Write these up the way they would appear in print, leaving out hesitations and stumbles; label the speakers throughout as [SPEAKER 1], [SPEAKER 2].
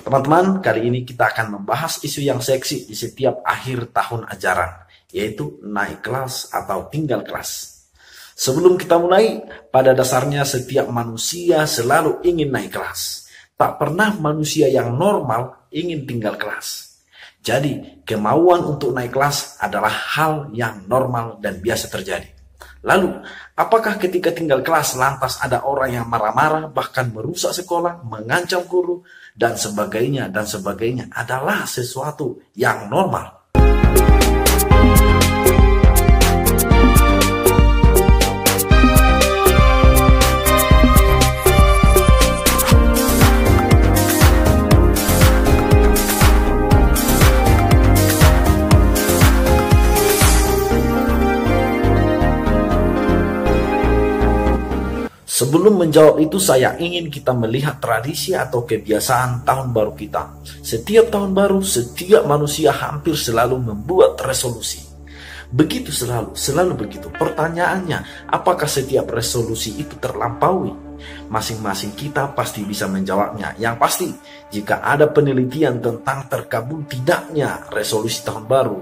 [SPEAKER 1] Teman-teman, kali ini kita akan membahas isu yang seksi di setiap akhir tahun ajaran, yaitu naik kelas atau tinggal kelas. Sebelum kita mulai, pada dasarnya setiap manusia selalu ingin naik kelas. Tak pernah manusia yang normal ingin tinggal kelas. Jadi, kemauan untuk naik kelas adalah hal yang normal dan biasa terjadi. Lalu, apakah ketika tinggal kelas lantas ada orang yang marah-marah, bahkan merusak sekolah, mengancam guru, dan sebagainya adalah sesuatu yang normal? Sebelum menjawab itu, saya ingin kita melihat tradisi atau kebiasaan tahun baru kita. Setiap tahun baru, setiap manusia hampir selalu membuat resolusi. Begitu selalu begitu. Pertanyaannya, apakah setiap resolusi itu terlampaui? Masing-masing kita pasti bisa menjawabnya. Yang pasti, jika ada penelitian tentang terkabul tidaknya resolusi tahun baru,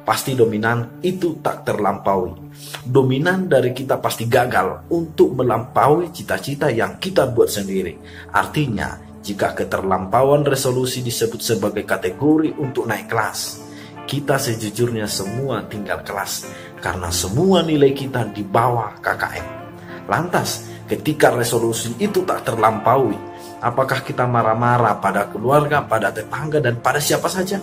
[SPEAKER 1] pasti dominan itu tak terlampaui. Dominan dari kita pasti gagal untuk melampaui cita-cita yang kita buat sendiri. Artinya, jika keterlampauan resolusi disebut sebagai kategori untuk naik kelas, kita sejujurnya semua tinggal kelas karena semua nilai kita di bawah KKM. Lantas, ketika resolusi itu tak terlampaui, apakah kita marah-marah pada keluarga, pada tetangga, dan pada siapa saja?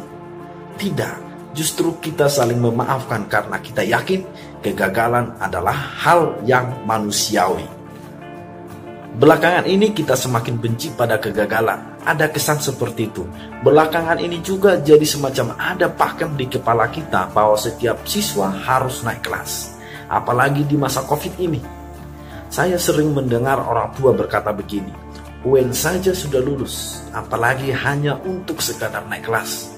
[SPEAKER 1] Tidak. Justru kita saling memaafkan karena kita yakin kegagalan adalah hal yang manusiawi. Belakangan ini kita semakin benci pada kegagalan. Ada kesan seperti itu. Belakangan ini juga jadi semacam ada pakem di kepala kita bahwa setiap siswa harus naik kelas. Apalagi di masa COVID ini. Saya sering mendengar orang tua berkata begini, UN saja sudah lulus, apalagi hanya untuk sekadar naik kelas.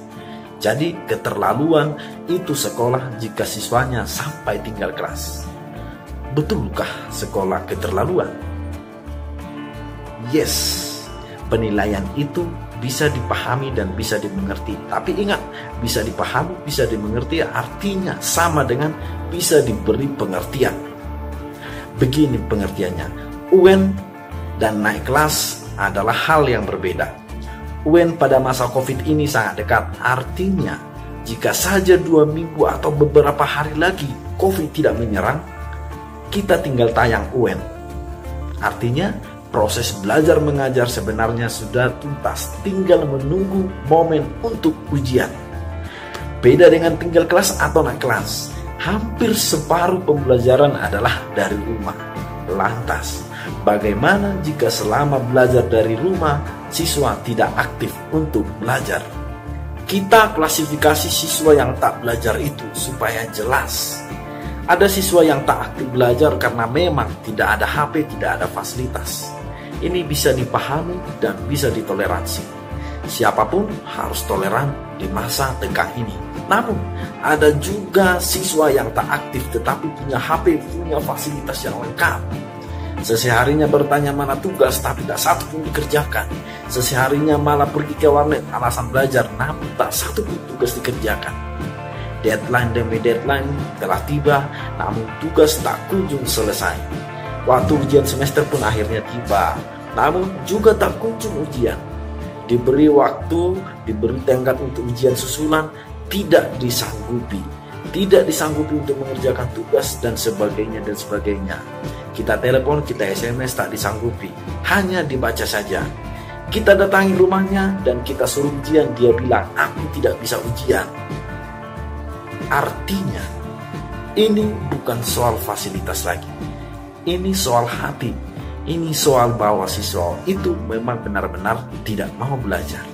[SPEAKER 1] Jadi keterlaluan itu sekolah jika siswanya sampai tinggal kelas. Betulkah sekolah keterlaluan? Yes, penilaian itu bisa dipahami dan bisa dimengerti. Tapi ingat, bisa dipahami, bisa dimengerti artinya sama dengan bisa diberi pengertian. Begini pengertiannya, UN dan naik kelas adalah hal yang berbeda. UN pada masa COVID ini sangat dekat. Artinya, jika saja 2 minggu atau beberapa hari lagi COVID tidak menyerang, kita tinggal tayang UN. Artinya, proses belajar mengajar sebenarnya sudah tuntas, tinggal menunggu momen untuk ujian. Beda dengan tinggal kelas atau naik kelas, hampir separuh pembelajaran adalah dari rumah. Lantas, bagaimana jika selama belajar dari rumah, siswa tidak aktif untuk belajar? Kita klasifikasi siswa yang tak belajar itu supaya jelas. Ada siswa yang tak aktif belajar karena memang tidak ada HP, tidak ada fasilitas. Ini bisa dipahami dan bisa ditoleransi. Siapapun harus toleran di masa tengah ini. Namun, ada juga siswa yang tak aktif tetapi punya HP, punya fasilitas yang lengkap. Seseharinya bertanya mana tugas tapi tak satu pun dikerjakan. Seseharinya malah pergi ke warnet alasan belajar namun tak satu pun tugas dikerjakan. Deadline demi deadline telah tiba namun tugas tak kunjung selesai. Waktu ujian semester pun akhirnya tiba namun juga tak kunjung ujian. Diberi waktu, diberi tenggat untuk ujian susulan, tidak disanggupi. Tidak disanggupi untuk mengerjakan tugas dan sebagainya dan sebagainya. Kita telepon, kita SMS tak disanggupi, hanya dibaca saja. Kita datangi rumahnya dan kita suruh ujian, dia bilang, aku tidak bisa ujian. Artinya, ini bukan soal fasilitas lagi. Ini soal hati. Ini soal bahwa siswa itu memang benar-benar tidak mau belajar.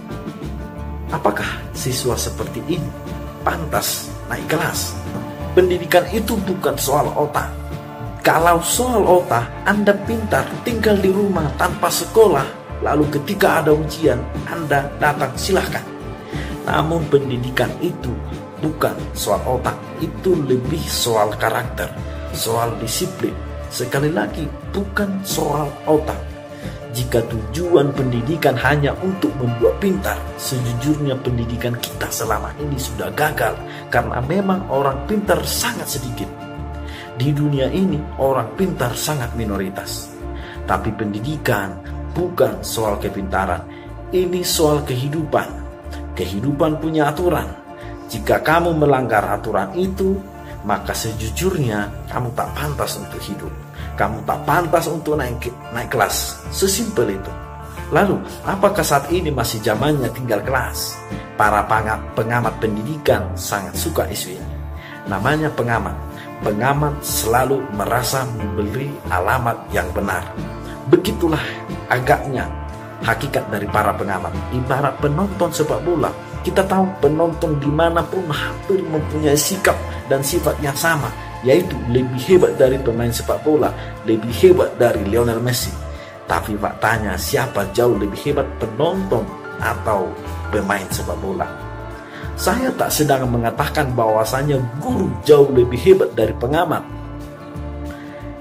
[SPEAKER 1] Apakah siswa seperti ini pantas naik kelas? Pendidikan itu bukan soal otak. Kalau soal otak, Anda pintar tinggal di rumah tanpa sekolah, lalu ketika ada ujian, Anda datang silahkan. Namun pendidikan itu bukan soal otak, itu lebih soal karakter, soal disiplin. Sekali lagi, bukan soal otak. Jika tujuan pendidikan hanya untuk membuat pintar, sejujurnya pendidikan kita selama ini sudah gagal karena memang orang pintar sangat sedikit. Di dunia ini orang pintar sangat minoritas. Tapi pendidikan bukan soal kepintaran, ini soal kehidupan. Kehidupan punya aturan. Jika kamu melanggar aturan itu, maka sejujurnya kamu tak pantas untuk hidup. Kamu tak pantas untuk naik kelas. Sesimpel itu. Lalu, apakah saat ini masih zamannya tinggal kelas? Para pengamat pendidikan sangat suka isu ini. Namanya pengamat. Pengamat selalu merasa memberi alamat yang benar. Begitulah agaknya hakikat dari para pengamat. Ibarat penonton sepak bola. Kita tahu penonton dimanapun hampir mempunyai sikap dan sifat yang sama, yaitu lebih hebat dari pemain sepak bola, lebih hebat dari Lionel Messi. Tapi faktanya siapa jauh lebih hebat, penonton atau pemain sepak bola? Saya tak sedang mengatakan bahwasanya guru jauh lebih hebat dari pengamat.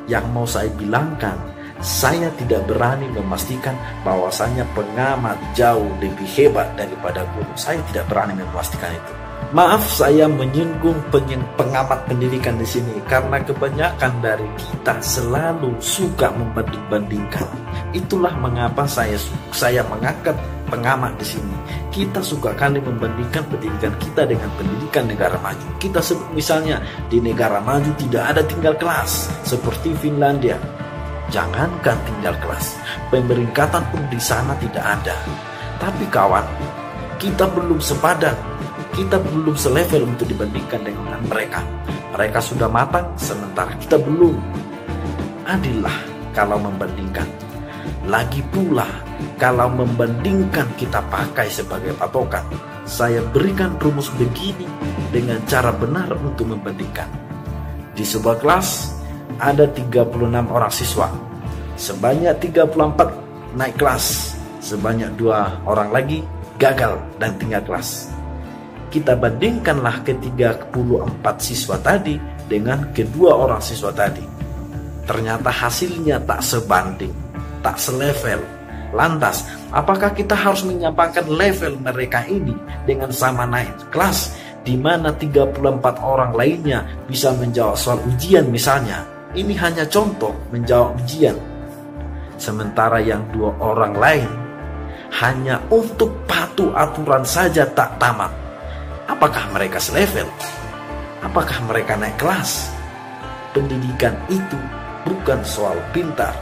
[SPEAKER 1] Yang mau saya bilangkan, saya tidak berani memastikan bahwasanya pengamat jauh lebih hebat daripada guru. Saya tidak berani memastikan itu. Maaf saya menyinggung pengamat pendidikan di sini karena kebanyakan dari kita selalu suka membanding-bandingkan. Itulah mengapa saya mengangkat pengamat di sini. Kita suka kali membandingkan pendidikan kita dengan pendidikan negara maju. Kita sebut misalnya di negara maju tidak ada tinggal kelas seperti Finlandia. Jangankan tinggal kelas, pemeringkatan pun di sana tidak ada. Tapi kawan, kita belum sepadan. Kita belum selevel untuk dibandingkan dengan mereka. Mereka sudah matang, sementara kita belum. Adillah kalau membandingkan. Lagi pula, kalau membandingkan kita pakai sebagai patokan. Saya berikan rumus begini dengan cara benar untuk membandingkan. Di sebuah kelas, ada 36 orang siswa. Sebanyak 34 naik kelas. Sebanyak 2 orang lagi gagal dan tinggal kelas. Kita bandingkanlah ke-34 siswa tadi dengan kedua orang siswa tadi. Ternyata hasilnya tak sebanding, tak selevel. Lantas, apakah kita harus menyampaikan level mereka ini dengan sama naik kelas, di mana 34 orang lainnya bisa menjawab soal ujian misalnya? Ini hanya contoh menjawab ujian. Sementara yang 2 orang lain hanya untuk patuh aturan saja tak tamat. Apakah mereka selevel? Apakah mereka naik kelas? Pendidikan itu bukan soal pintar,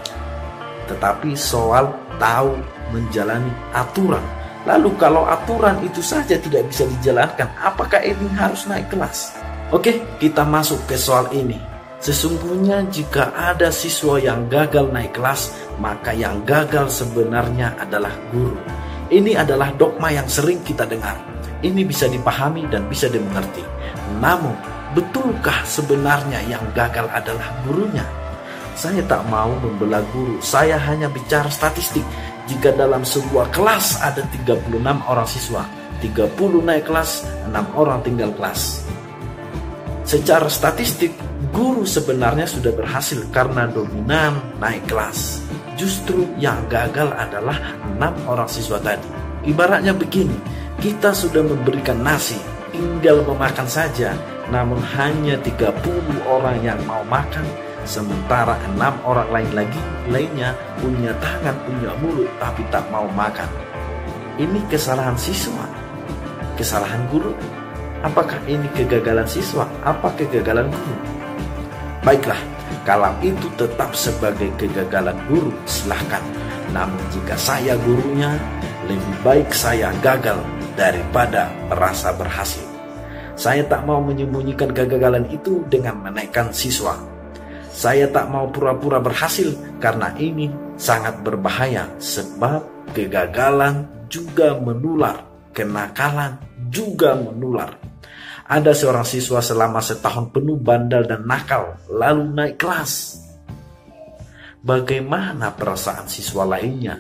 [SPEAKER 1] tetapi soal tahu menjalani aturan. Lalu kalau aturan itu saja tidak bisa dijalankan, apakah ini harus naik kelas? Oke, kita masuk ke soal ini. Sesungguhnya jika ada siswa yang gagal naik kelas, maka yang gagal sebenarnya adalah guru. Ini adalah dogma yang sering kita dengar. Ini bisa dipahami dan bisa dimengerti. Namun, betulkah sebenarnya yang gagal adalah gurunya? Saya tak mau membela guru. Saya hanya bicara statistik. Jika dalam sebuah kelas ada 36 orang siswa, 30 naik kelas, 6 orang tinggal kelas. Secara statistik, guru sebenarnya sudah berhasil karena dominan naik kelas. Justru yang gagal adalah 6 orang siswa tadi. Ibaratnya begini, kita sudah memberikan nasi, tinggal memakan saja, namun hanya 30 orang yang mau makan, sementara 6 orang lainnya punya tangan, punya mulut, tapi tak mau makan. Ini kesalahan siswa, kesalahan guru. Apakah ini kegagalan siswa? Apa kegagalan guru? Baiklah, kalau itu tetap sebagai kegagalan guru, silahkan. Namun jika saya gurunya, lebih baik saya gagal daripada merasa berhasil. Saya tak mau menyembunyikan kegagalan itu dengan menaikkan siswa. Saya tak mau pura-pura berhasil karena ini sangat berbahaya, sebab kegagalan juga menular, kenakalan juga menular. Ada seorang siswa selama setahun penuh bandel dan nakal, lalu naik kelas. Bagaimana perasaan siswa lainnya?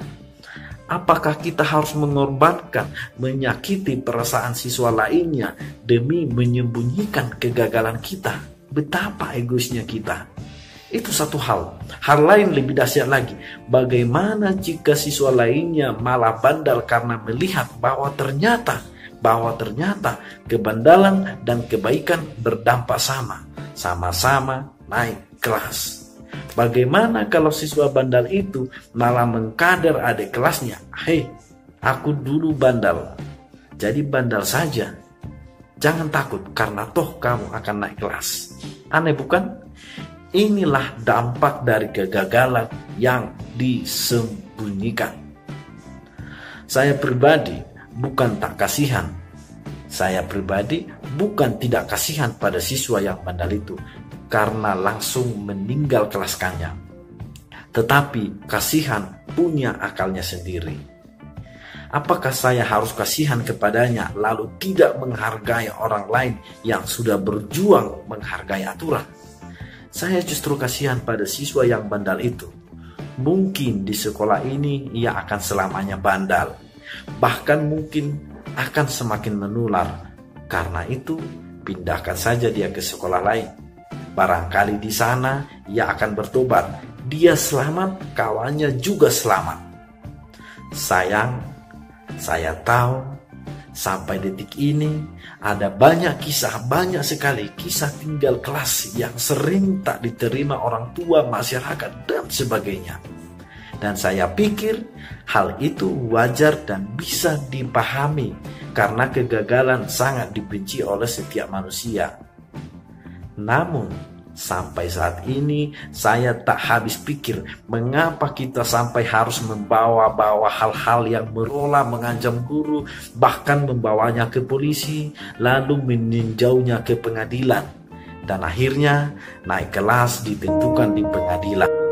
[SPEAKER 1] Apakah kita harus mengorbankan, menyakiti perasaan siswa lainnya demi menyembunyikan kegagalan kita? Betapa egoisnya kita.
[SPEAKER 2] Itu satu hal. Hal lain lebih dahsyat lagi. Bagaimana jika siswa lainnya malah bandal karena melihat bahwa ternyata kebandalan dan kebaikan berdampak sama. Sama-sama naik kelas. Bagaimana kalau siswa bandal itu malah mengkader adik kelasnya? Hei, aku dulu bandal, jadi bandal saja. Jangan takut karena toh kamu akan naik kelas. Aneh bukan? Inilah dampak dari kegagalan yang disembunyikan. Saya pribadi bukan tak kasihan. Saya pribadi bukan tidak kasihan pada siswa yang bandal itu karena langsung meninggal kelaskannya. Tetapi kasihan punya akalnya sendiri. Apakah saya harus kasihan kepadanya lalu tidak menghargai orang lain yang sudah berjuang menghargai aturan? Saya justru kasihan pada siswa yang bandal itu. Mungkin di sekolah ini ia akan selamanya bandal. Bahkan mungkin akan semakin menular. Karena itu, pindahkan saja dia ke sekolah lain. Barangkali di sana ia akan bertobat. Dia selamat, kawannya juga selamat. Sayang, saya tahu sampai detik ini ada banyak sekali kisah tinggal kelas yang sering tak diterima orang tua, masyarakat, dan sebagainya. Dan saya pikir hal itu wajar dan bisa dipahami karena kegagalan sangat dibenci oleh setiap manusia. Namun, sampai saat ini saya tak habis pikir mengapa kita sampai harus membawa-bawa hal-hal yang berolah mengancam guru, bahkan membawanya ke polisi, lalu meninjaunya ke pengadilan. Dan akhirnya naik kelas ditentukan di pengadilan.